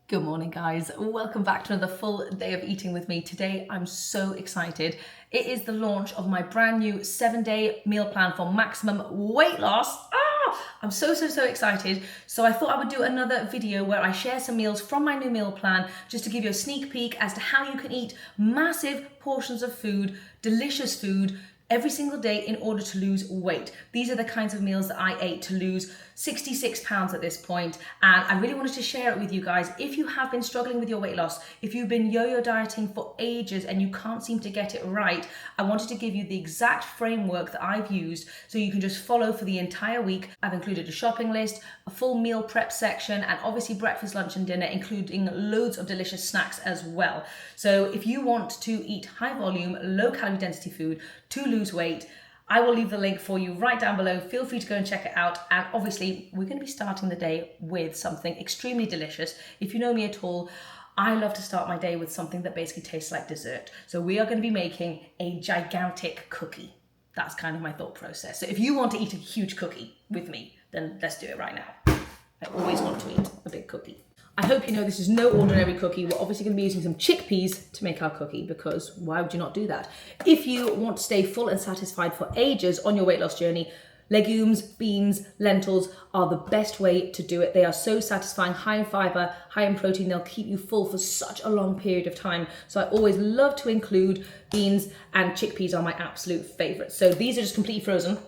Good morning, guys. Welcome back to another full day of eating with me. Today, I'm so excited. It is the launch of my brand new 7-day meal plan for maximum weight loss. I'm so excited. So I thought I would do another video where I share some meals from my new meal plan just to give you a sneak peek as to how you can eat massive portions of food, delicious food, every single day in order to lose weight. These are the kinds of meals that I ate to lose 66 pounds at this point, and I really wanted to share it with you guys. If you have been struggling with your weight loss, if you've been yo-yo dieting for ages and you can't seem to get it right, I wanted to give you the exact framework that I've used so you can just follow for the entire week. I've included a shopping list, a full meal prep section, and obviously breakfast, lunch and dinner, including loads of delicious snacks as well. So if you want to eat high volume, low calorie density food to lose weight, I will leave the link for you right down below. Feel free to go and check it out. And obviously, we're going to be starting the day with something extremely delicious. If you know me at all, I love to start my day with something that basically tastes like dessert. So we are going to be making a gigantic cookie. That's kind of my thought process. So if you want to eat a huge cookie with me, then let's do it right now. I always want to eat a big cookie. I hope you know this is no ordinary cookie. We're obviously going to be using some chickpeas to make our cookie, because why would you not do that? If you want to stay full and satisfied for ages on your weight loss journey, legumes, beans, lentils are the best way to do it. They are so satisfying, high in fiber, high in protein. They'll keep you full for such a long period of time. So I always love to include beans, and chickpeas are my absolute favorites. So these are just completely frozen.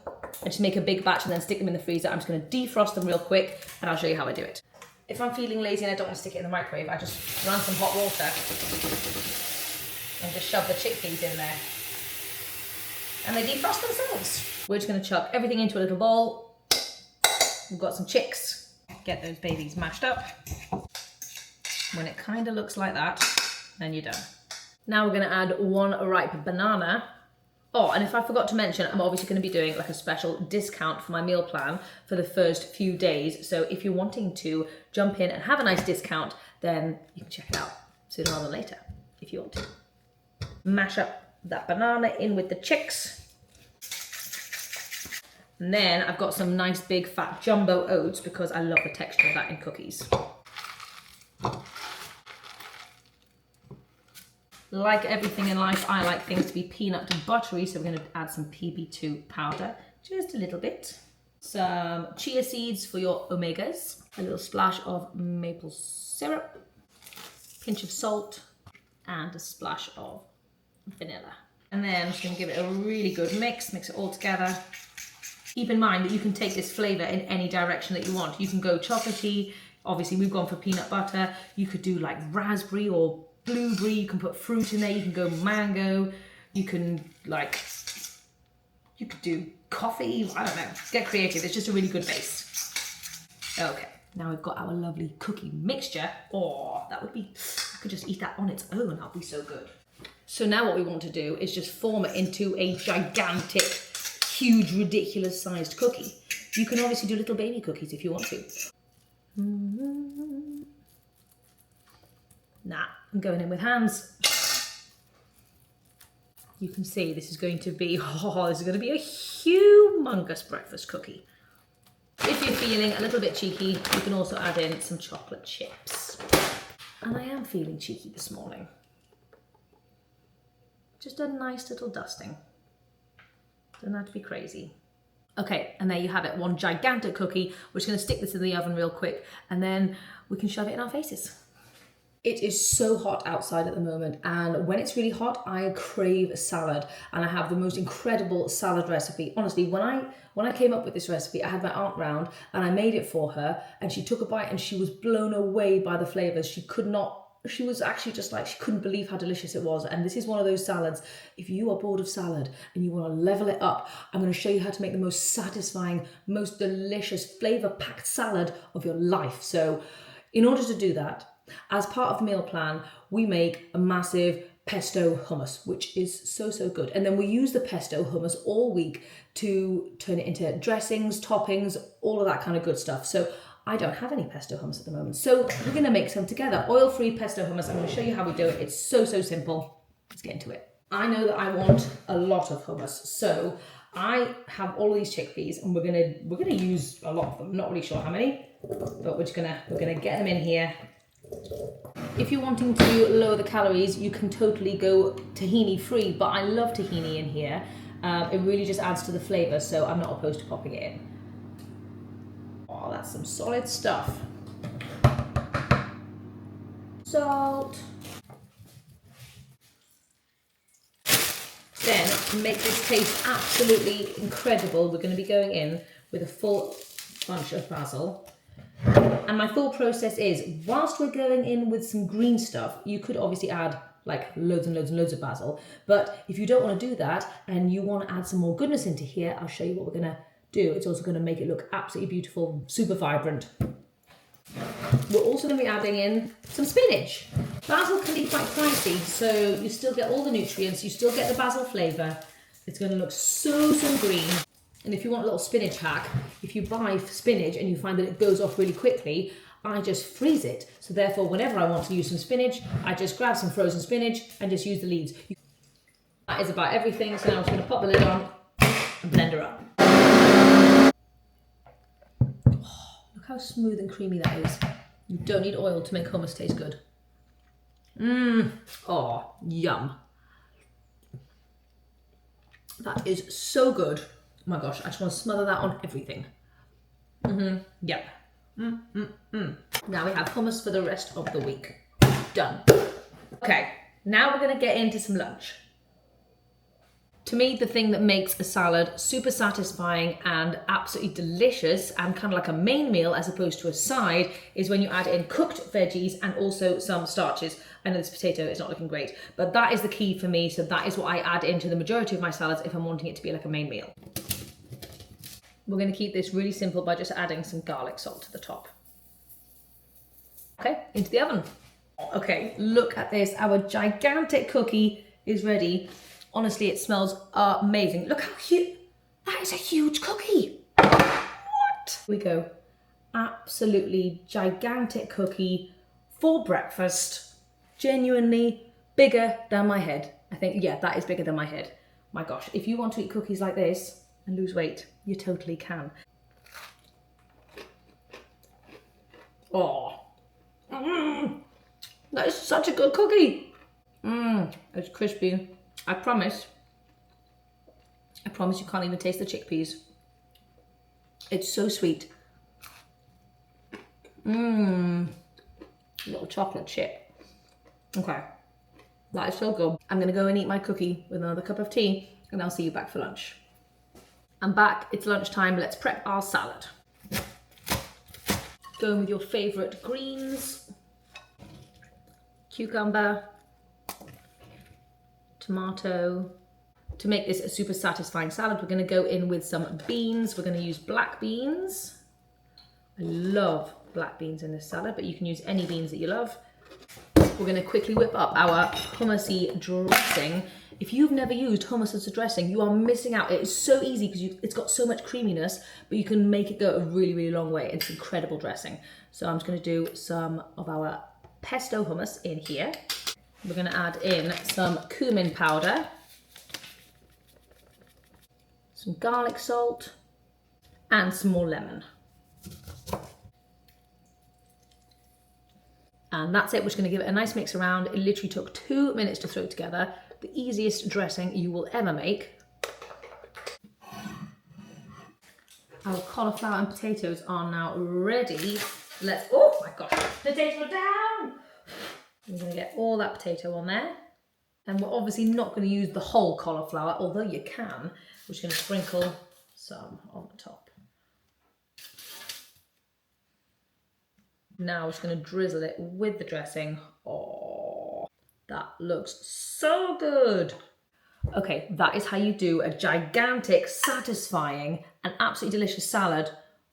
I just make a big batch and then stick them in the freezer. I'm just going to defrost them real quick and I'll show you how I do it. If I'm feeling lazy and I don't want to stick it in the microwave, I just run some hot water and just shove the chickpeas in there. And they defrost themselves. We're just going to chuck everything into a little bowl. We've got some chicks. Get those babies mashed up. When it kind of looks like that, then you're done. Now we're going to add 1 ripe banana. Oh, and if I forgot to mention, I'm obviously going to be doing like a special discount for my meal plan for the first few days. So if you're wanting to jump in and have a nice discount, then you can check it out sooner rather than later if you want to. Mash up that banana in with the chicks. And then I've got some nice big fat jumbo oats because I love the texture of that in cookies. Like everything in life, I like things to be peanut and buttery, so we're going to add some PB2 powder, just a little bit. Some chia seeds for your omegas, a little splash of maple syrup, pinch of salt, and a splash of vanilla. And then I'm just going to give it a really good mix it all together. Keep in mind that you can take this flavour in any direction that you want. You can go chocolatey, obviously we've gone for peanut butter, you could do like raspberry or blueberry, you can put fruit in there, you can go mango, you could do coffee, I don't know, get creative, it's just a really good base. Okay, now we've got our lovely cookie mixture. Oh, I could just eat that on its own, that'll be so good. So now what we want to do is just form it into a gigantic, huge, ridiculous sized cookie. You can obviously do little baby cookies if you want to. Nah, I'm going in with hands. You can see this is going to be a humongous breakfast cookie. If you're feeling a little bit cheeky, you can also add in some chocolate chips. And I am feeling cheeky this morning. Just a nice little dusting. Doesn't have to be crazy. Okay, and there you have it, one gigantic cookie. We're just gonna stick this in the oven real quick and then we can shove it in our faces. It is so hot outside at the moment, and when it's really hot, I crave salad, and I have the most incredible salad recipe. Honestly, when I came up with this recipe, I had my aunt round and I made it for her, and she took a bite and she was blown away by the flavors. She was actually just like, she couldn't believe how delicious it was. And this is one of those salads, if you are bored of salad and you want to level it up, I'm going to show you how to make the most satisfying, most delicious, flavor-packed salad of your life. So in order to do that, as part of the meal plan, we make a massive pesto hummus, which is so good. And then we use the pesto hummus all week to turn it into dressings, toppings, all of that kind of good stuff. So I don't have any pesto hummus at the moment. So we're gonna make some together. Oil-free pesto hummus. I'm gonna show you how we do it. It's so simple. Let's get into it. I know that I want a lot of hummus. So I have all these chickpeas and we're gonna use a lot of them. Not really sure how many, but we're gonna get them in here. If you're wanting to lower the calories, you can totally go tahini free, but I love tahini in here. It really just adds to the flavour, so I'm not opposed to popping it in. Oh, that's some solid stuff. Salt. Then, to make this taste absolutely incredible, we're going to be going in with a full bunch of basil. And my thought process is, whilst we're going in with some green stuff, you could obviously add like loads and loads and loads of basil. But if you don't want to do that and you want to add some more goodness into here, I'll show you what we're going to do. It's also going to make it look absolutely beautiful, super vibrant. We're also going to be adding in some spinach. Basil can be quite pricey, so you still get all the nutrients, you still get the basil flavour. It's going to look so green. And if you want a little spinach hack, if you buy spinach and you find that it goes off really quickly, I just freeze it. So therefore, whenever I want to use some spinach, I just grab some frozen spinach and just use the leaves. That is about everything. So now I'm just going to pop the lid on and blend her up. Oh, look how smooth and creamy that is. You don't need oil to make hummus taste good. Oh, yum. That is so good. Oh my gosh, I just want to smother that on everything. Yep. Now we have hummus for the rest of the week. Done. Okay, now we're going to get into some lunch. To me, the thing that makes a salad super satisfying and absolutely delicious and kind of like a main meal as opposed to a side is when you add in cooked veggies and also some starches. I know this potato is not looking great, but that is the key for me. So that is what I add into the majority of my salads if I'm wanting it to be like a main meal. We're going to keep this really simple by just adding some garlic salt to the top. Okay, into the oven. Okay, look at this. Our gigantic cookie is ready. Honestly, it smells amazing. Look how huge. That is a huge cookie. What? Here we go. Absolutely gigantic cookie for breakfast. Genuinely bigger than my head. I think, yeah, that is bigger than my head. My gosh, if you want to eat cookies like this and lose weight, you totally can. Oh, that is such a good cookie. It's crispy. I promise you can't even taste the chickpeas. It's so sweet. Little chocolate chip. Okay, that is so good. I'm gonna go and eat my cookie with another cup of tea and I'll see you back for lunch. I'm back, it's lunchtime, let's prep our salad. Going with your favourite greens. Cucumber. Tomato. To make this a super satisfying salad, we're going to go in with some beans. We're going to use black beans. I love black beans in this salad, but you can use any beans that you love. We're going to quickly whip up our hummusy dressing. If you've never used hummus as a dressing, you are missing out. It is so easy because it's got so much creaminess, but you can make it go a really, really long way. It's incredible dressing. So I'm just going to do some of our pesto hummus in here. We're going to add in some cumin powder, some garlic salt, and some more lemon. And that's it. We're just going to give it a nice mix around. It literally took 2 minutes to throw together. The easiest dressing you will ever make. Our cauliflower and potatoes are now ready. Oh my gosh, potato down! I'm going to get all that potato on there. And we're obviously not going to use the whole cauliflower, although you can. We're just going to sprinkle some on the top. Now we're just going to drizzle it with the dressing. Oh, that looks so good. Okay, that is how you do a gigantic, satisfying, and absolutely delicious salad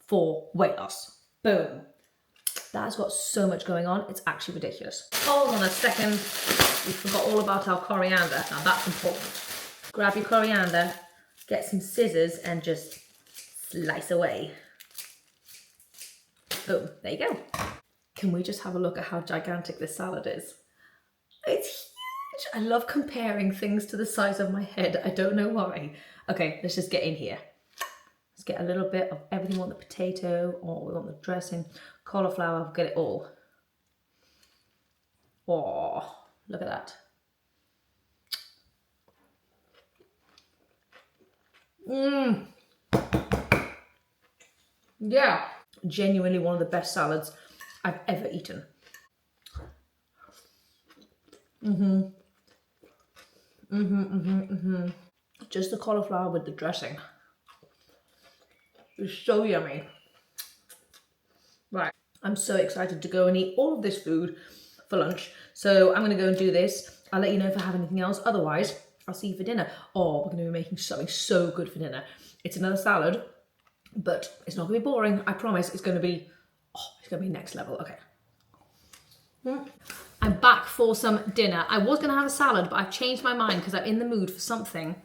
for weight loss. Boom. That's got so much going on, it's actually ridiculous. Hold on a second, we forgot all about our coriander. Now that's important. Grab your coriander, get some scissors and just slice away. Boom, there you go. Can we just have a look at how gigantic this salad is? It's huge. I love comparing things to the size of my head. I don't know why. Okay, let's just get in here. Let's get a little bit of everything. We want the potato, or we want the dressing, cauliflower, we'll get it all. Oh, look at that. Mmm. Yeah, genuinely one of the best salads I've ever eaten. Just the cauliflower with the dressing. It's so yummy. Right, I'm so excited to go and eat all of this food for lunch. So I'm gonna go and do this. I'll let you know if I have anything else. Otherwise, I'll see you for dinner. Oh, we're gonna be making something so good for dinner. It's another salad, but it's not gonna be boring. I promise it's gonna be next level. Okay. I'm back for some dinner. I was gonna have a salad, but I've changed my mind because I'm in the mood for something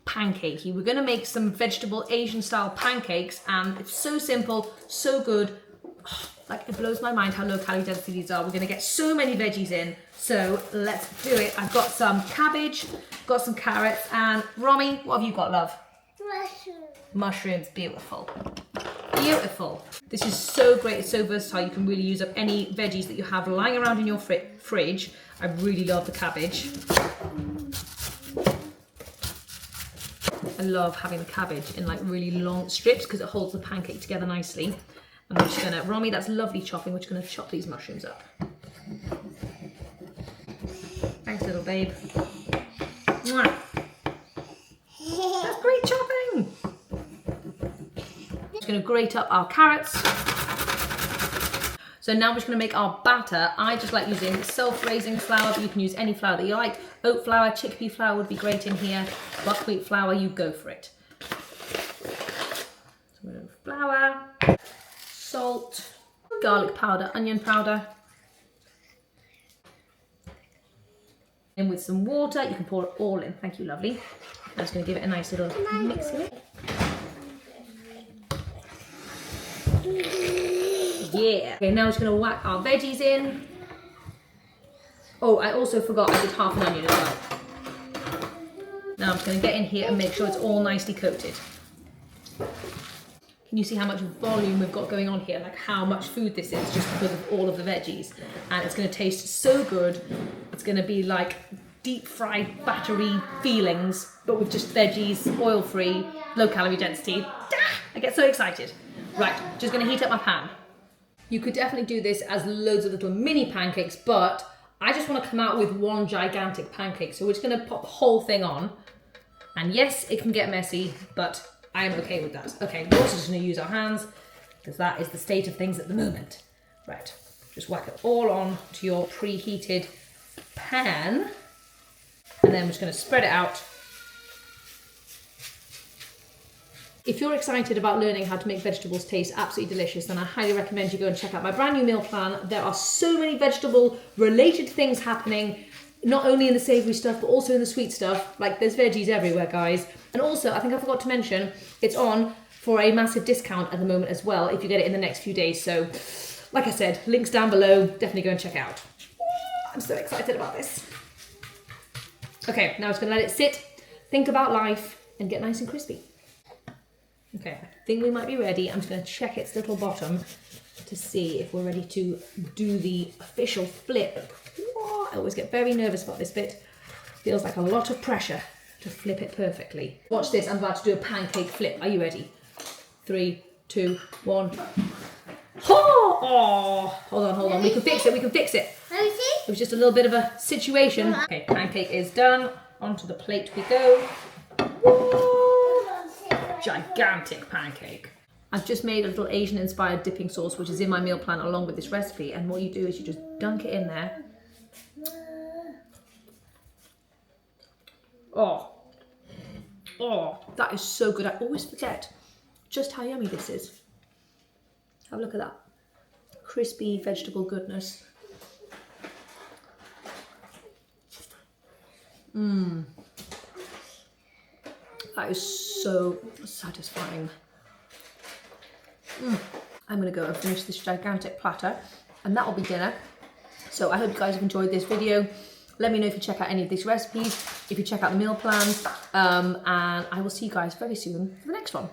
pancakey. We're gonna make some vegetable Asian style pancakes, and it's so simple, so good. Oh, like, it blows my mind how low calorie density these are. We're gonna get so many veggies in, so let's do it. I've got some cabbage, got some carrots, and Romy, what have you got, love? Mushrooms. Mushrooms, beautiful. Beautiful. This is so great, it's so versatile. You can really use up any veggies that you have lying around in your fridge. I really love the cabbage. I love having the cabbage in like really long strips because it holds the pancake together nicely. And we're just gonna, Romy, that's lovely chopping. We're just gonna chop these mushrooms up. Thanks, little babe. Mwah. That's great chopping. Just gonna grate up our carrots. So now we're just gonna make our batter. I just like using self-raising flour, but you can use any flour that you like. Oat flour, chickpea flour would be great in here. Buckwheat flour, you go for it. So we're gonna flour, salt, garlic powder, onion powder. In with some water, you can pour it all in. Thank you, lovely. I'm just gonna give it a nice little mix here. Yeah. Okay, now we're just gonna whack our veggies in. Oh, I also forgot I did half an onion as well. Now I'm just gonna get in here and make sure it's all nicely coated. Can you see how much volume we've got going on here? Like how much food this is just because of all of the veggies. And it's gonna taste so good. It's gonna be like deep fried battery feelings, but with just veggies, oil free, low calorie density. I get so excited. Right, just gonna heat up my pan. You could definitely do this as loads of little mini pancakes, but I just want to come out with one gigantic pancake. So we're just going to pop the whole thing on. And yes, it can get messy, but I am okay with that. Okay, we're also just going to use our hands because that is the state of things at the moment. Right, just whack it all on to your preheated pan. And then we're just going to spread it out. If you're excited about learning how to make vegetables taste absolutely delicious, then I highly recommend you go and check out my brand new meal plan. There are so many vegetable related things happening, not only in the savoury stuff, but also in the sweet stuff. Like, there's veggies everywhere, guys. And also, I think I forgot to mention, it's on for a massive discount at the moment as well, if you get it in the next few days. So, like I said, links down below, definitely go and check out. I'm so excited about this. Okay, now I'm just gonna let it sit, think about life, and get nice and crispy. Okay, I think we might be ready. I'm just going to check its little bottom to see if we're ready to do the official flip. Whoa, I always get very nervous about this bit. Feels like a lot of pressure to flip it perfectly. Watch this, I'm about to do a pancake flip. Are you ready? 3, 2, 1. Oh, hold on. We can fix it, Let me see. It was just a little bit of a situation. Okay, pancake is done. Onto the plate we go. Whoa. Gigantic pancake. I've just made a little Asian inspired dipping sauce, which is in my meal plan along with this recipe, and what you do is you just dunk it in there. Oh, that is so good. I always forget just how yummy this is. Have a look at that. Crispy vegetable goodness. That is so satisfying. I'm gonna go and finish this gigantic platter, and that will be dinner. So I hope you guys have enjoyed this video. Let me know if you check out any of these recipes, if you check out the meal plans, and I will see you guys very soon for the next one.